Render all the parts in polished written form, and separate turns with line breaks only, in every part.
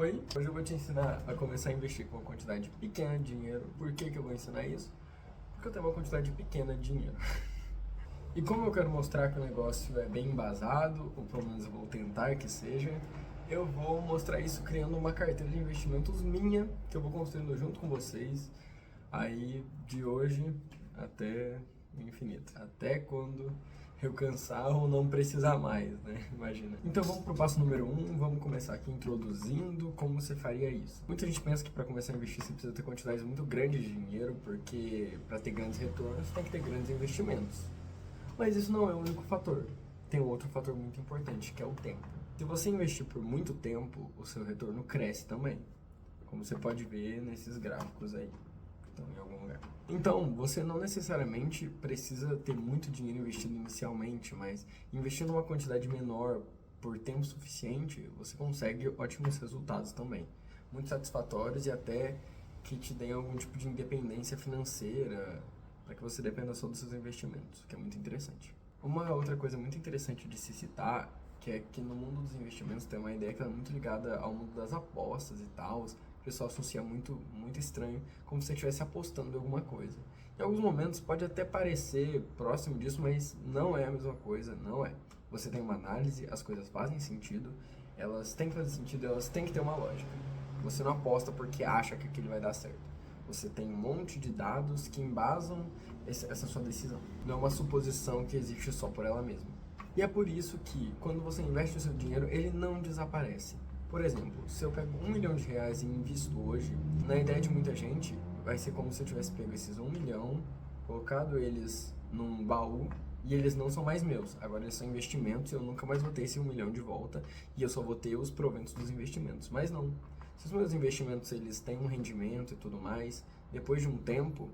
Oi, hoje eu vou te ensinar a começar a investir com uma quantidade pequena de dinheiro. Por que eu vou ensinar isso? Porque eu tenho uma quantidade pequena de dinheiro. E como eu quero mostrar que o negócio é bem embasado, ou pelo menos eu vou tentar que seja, eu vou mostrar isso criando uma carteira de investimentos minha, que eu vou construindo junto com vocês, aí de hoje até o infinito. Até quando eu cansar ou não precisar mais, né? Imagina. Então vamos pro passo número 1, vamos começar aqui introduzindo como você faria isso. Muita gente pensa que para começar a investir você precisa ter quantidades muito grandes de dinheiro, porque para ter grandes retornos você tem que ter grandes investimentos. Mas isso não é o único fator. Tem um outro fator muito importante, que é o tempo. Se você investir por muito tempo, o seu retorno cresce também. Como você pode ver nesses gráficos aí, que estão em algum lugar. Então, você não necessariamente precisa ter muito dinheiro investido inicialmente, mas investindo uma quantidade menor por tempo suficiente, você consegue ótimos resultados também. Muito satisfatórios e até que te deem algum tipo de independência financeira, para que você dependa só dos seus investimentos, que é muito interessante. Uma outra coisa muito interessante de se citar, que é que no mundo dos investimentos tem uma ideia que é muito ligada ao mundo das apostas e tal. O pessoal associa muito estranho, como se você estivesse apostando em alguma coisa. Em alguns momentos pode até parecer próximo disso, mas não é a mesma coisa, não é. Você tem uma análise, as coisas fazem sentido, elas têm que fazer sentido, elas têm que ter uma lógica. Você não aposta porque acha que aquilo vai dar certo. Você tem um monte de dados que embasam essa sua decisão. Não é uma suposição que existe só por ela mesma. E é por isso que, quando você investe o seu dinheiro, ele não desaparece. Por exemplo, se eu pego R$1 milhão e invisto hoje, na ideia de muita gente, vai ser como se eu tivesse pego esses 1 milhão, colocado eles num baú, e eles não são mais meus. Agora eles são investimentos e eu nunca mais vou ter esse 1 milhão de volta, e eu só vou ter os proventos dos investimentos. Mas não. Se os meus investimentos eles têm um rendimento e tudo mais, depois de um tempo,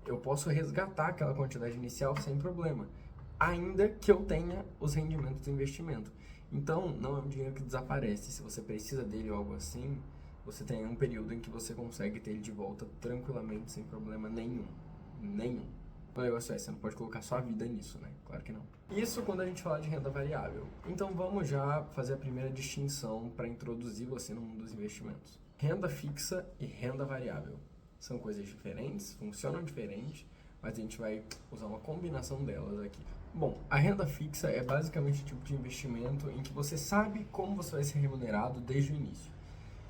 eu posso resgatar aquela quantidade inicial sem problema, ainda que eu tenha os rendimentos do investimento. Então, não é um dinheiro que desaparece. Se você precisa dele ou algo assim, você tem um período em que você consegue ter ele de volta tranquilamente, sem problema nenhum. Nenhum. O negócio é, você não pode colocar sua vida nisso, né? Claro que não. Isso quando a gente fala de renda variável. Então vamos já fazer a primeira distinção para introduzir você no mundo dos investimentos. Renda fixa e renda variável. São coisas diferentes, funcionam diferente, mas a gente vai usar uma combinação delas aqui. Bom, a renda fixa é basicamente o tipo de investimento em que você sabe como você vai ser remunerado desde o início.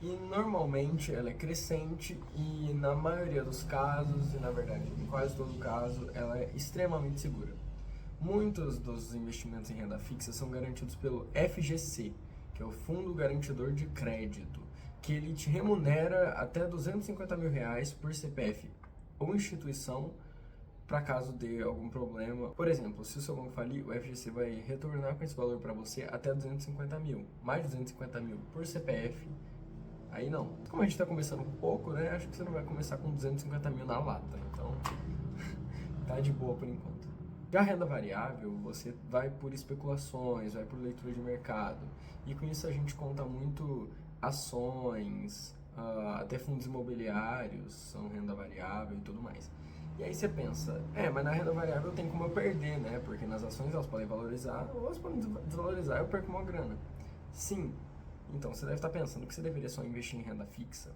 E normalmente ela é crescente e na maioria dos casos, e na verdade em quase todo caso, ela é extremamente segura. Muitos dos investimentos em renda fixa são garantidos pelo FGC, que é o Fundo Garantidor de Crédito, que ele te remunera até R$250 mil por CPF ou instituição para caso dê algum problema. Por exemplo, se o seu banco falir, o FGC vai retornar com esse valor para você até 250 mil. Mais de 250 mil por CPF, aí não. Como a gente está começando um pouco, né? Acho que você não vai começar com 250 mil na lata. Então, tá de boa por enquanto. Já a renda variável, você vai por especulações, vai por leitura de mercado. E com isso a gente conta muito ações, até fundos imobiliários são renda variável e tudo mais. E aí você pensa, mas na renda variável tem como eu perder, né? Porque nas ações elas podem valorizar ou elas podem desvalorizar e eu perco uma grana. Sim. Então, você deve estar pensando que você deveria só investir em renda fixa.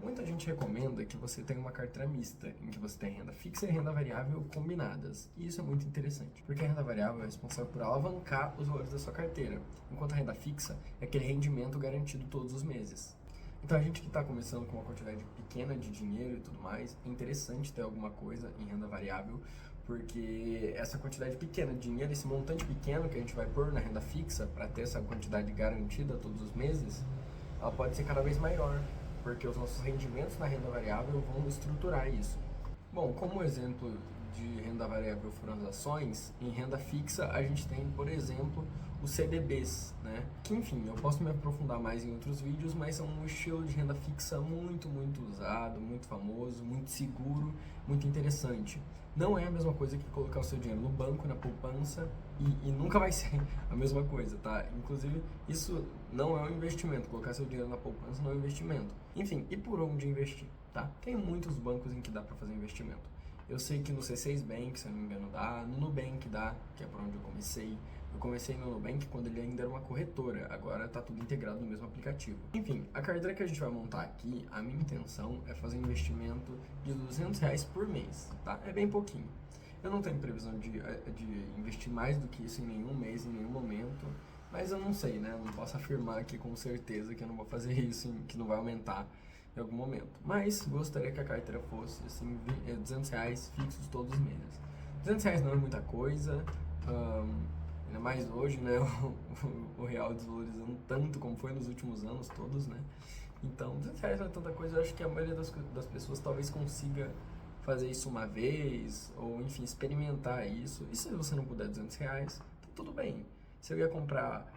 Muita gente recomenda que você tenha uma carteira mista, em que você tem renda fixa e renda variável combinadas. E isso é muito interessante, porque a renda variável é responsável por alavancar os valores da sua carteira, enquanto a renda fixa é aquele rendimento garantido todos os meses. Então, a gente que está começando com uma quantidade pequena de dinheiro e tudo mais, é interessante ter alguma coisa em renda variável, porque essa quantidade pequena de dinheiro, esse montante pequeno que a gente vai pôr na renda fixa para ter essa quantidade garantida todos os meses, ela pode ser cada vez maior, porque os nossos rendimentos na renda variável vão estruturar isso. Bom, como exemplo de renda variável foram as ações, em renda fixa a gente tem, por exemplo, os CDBs, né? Que enfim, eu posso me aprofundar mais em outros vídeos, mas são um estilo de renda fixa muito usado, muito famoso, muito seguro, muito interessante. Não é a mesma coisa que colocar o seu dinheiro no banco, na poupança, e nunca vai ser a mesma coisa, tá? Inclusive, isso não é um investimento, colocar seu dinheiro na poupança não é um investimento. Enfim, e por onde investir, tá? Tem muitos bancos em que dá para fazer investimento. Eu sei que no C6 Bank, se eu não me engano, dá, no Nubank dá, que é por onde eu comecei, Eu comecei no Nubank quando ele ainda era uma corretora, agora tá tudo integrado no mesmo aplicativo. Enfim, a carteira que a gente vai montar aqui, a minha intenção é fazer um investimento de R$200 por mês, tá? É bem pouquinho. Eu não tenho previsão de investir mais do que isso em nenhum mês, em nenhum momento, mas eu não sei, né? Eu não posso afirmar aqui com certeza que eu não vou fazer isso, que não vai aumentar em algum momento. Mas gostaria que a carteira fosse, assim, R$200 fixos todos os meses. R$200 não é muita coisa, ainda mais hoje, né? O real desvalorizando tanto como foi nos últimos anos todos, né? Então, R$200 não é tanta coisa. Eu acho que a maioria das pessoas talvez consiga fazer isso uma vez, ou enfim, experimentar isso. E se você não puder R$200, tá tudo bem. Se eu ia comprar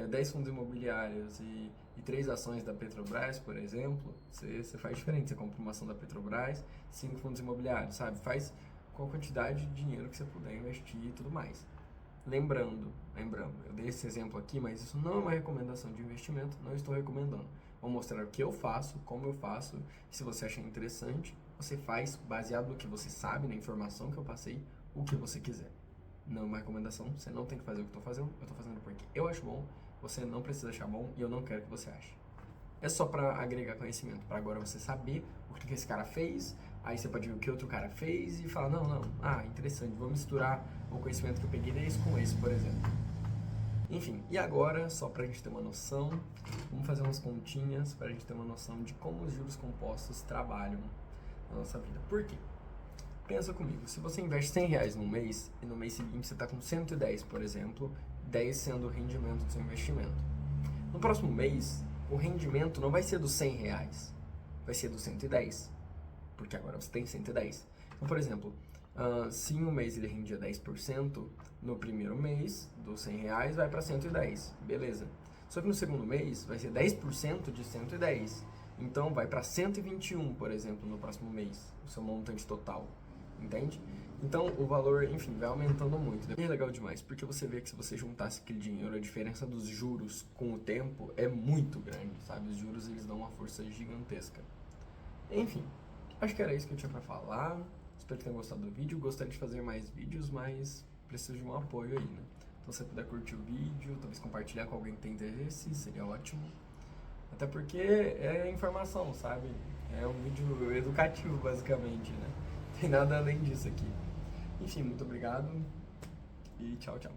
10 fundos imobiliários e 3 ações da Petrobras, por exemplo, você faz diferente. Você compra uma ação da Petrobras, 5 fundos imobiliários, sabe? Faz com a quantidade de dinheiro que você puder investir e tudo mais. Lembrando, eu dei esse exemplo aqui, mas isso não é uma recomendação de investimento, não estou recomendando. Vou mostrar o que eu faço, como eu faço, e se você achar interessante, você faz baseado no que você sabe, na informação que eu passei, o que você quiser. Não é uma recomendação, você não tem que fazer o que eu estou fazendo porque eu acho bom, você não precisa achar bom e eu não quero que você ache. É só para agregar conhecimento, para agora você saber o que esse cara fez, aí você pode ver o que outro cara fez e falar, não, interessante, vou misturar o conhecimento que eu peguei desse com esse, por exemplo. Enfim, e agora, só pra gente ter uma noção, vamos fazer umas continhas pra gente ter uma noção de como os juros compostos trabalham na nossa vida. Por quê? Pensa comigo, se você investe R$100 no mês, e no mês seguinte você tá com 110, por exemplo, 10 sendo o rendimento do seu investimento. No próximo mês, o rendimento não vai ser dos R$100, vai ser dos 110, porque agora você tem 110. Então, por exemplo, se em um mês ele rendia 10%, no primeiro mês, dos R$100 vai para 110, beleza. Só que no segundo mês vai ser 10% de 110, então vai para 121, por exemplo, no próximo mês, o seu montante total, entende? Então o valor, enfim, vai aumentando muito. E é legal demais, porque você vê que se você juntasse aquele dinheiro, a diferença dos juros com o tempo é muito grande, sabe? Os juros, eles dão uma força gigantesca. Enfim, acho que era isso que eu tinha pra falar. Espero que tenham gostado do vídeo. Gostaria de fazer mais vídeos, mas preciso de um apoio aí, né? Então se você puder curtir o vídeo, talvez compartilhar com alguém que tem interesse, seria ótimo. Até porque é informação, sabe? É um vídeo educativo, basicamente, né? Não tem nada além disso aqui. Enfim, muito obrigado e tchau, tchau.